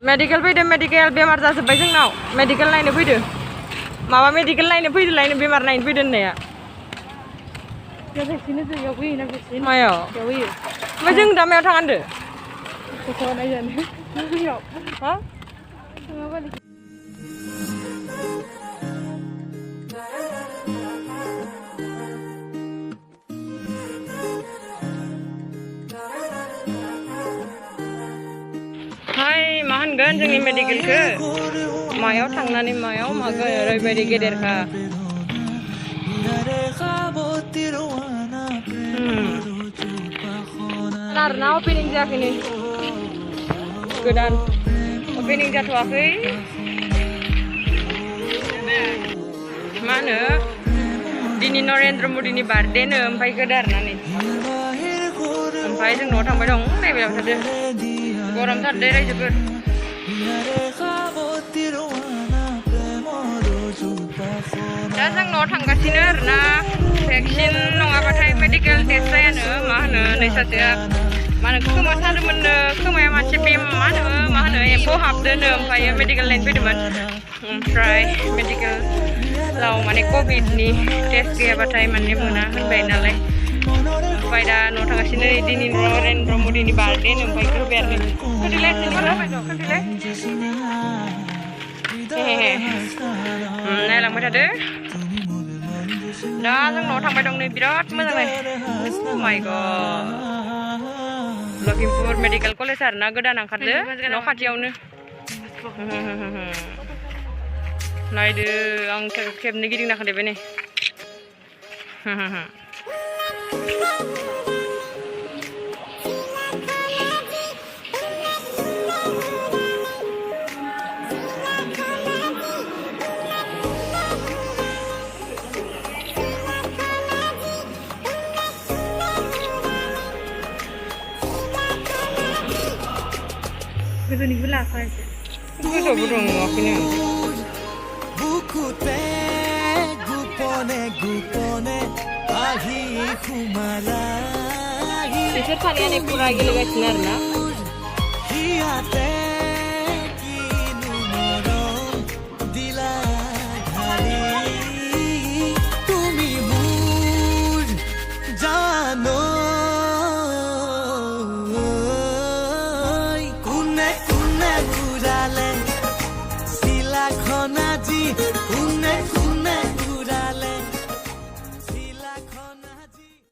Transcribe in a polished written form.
medical फैदो medical बेमार जाजोब्बाय जोंनाव मेडिकेल नायनो फैदो माबा मेडिकेल नायनो फैदो लायनो बेमार नायनो फैदो होननाया मायाव ओमफ्राय जों दा मायाव थांगोन हा हाय मा होनगोन जोंनि मेडिकेलखौ मायाव थांनानै मायाव मागोन ओरैबायदि गेदेरखा आरोना अपेनिं जायाखैनो गोदान अपेनिं जाथ'वाखै मा होनो दिनै नरेन्द्र मदिनि बार्थडेनो ओमफ्राय गोदान आरोना नै ओमफ्राय जों न'आव थांबाय दं नायबाय थादो गरमथार रायजोफोर दा जों न'आव थांगासिनो आरोना भेक्सिन नङाबाथाय मेडिकेल टेस्ट जायानो मा होनो नै सासेया मा होनो खोमा सादोंमोननो खोमाया मानसि मा होनो एम्फौ हाबदोनो ओमफ्राय मेडिकेल नायनो फैदोंमोन ओमफ्राय मेडिकेलाव माने कभिडनि टेस्ट गैयाबाथाय माने मोना होनबाय नालाय ओमफ्राय दा न'आव थांगासिनो दिनै नरेन्द्र मदिनि बार्थडे ओमफ्राय होबाय आरो नायलांबाय थादो दा जों न'आव थांबाय दं नै बिराद मोजाङै माय गड लखिमपुर मेडिकेल कलेज आरोना गोदान ओंखारदो न' खाथियावनो नायदो आं खेबनै गिदिंना खांदेरबाय नै गोदोनिखौ लाखायासै गोदोआवबो दं नुवाखैनो बिसोर सानैयानो फुरा गेलेगासिनो आरोना Next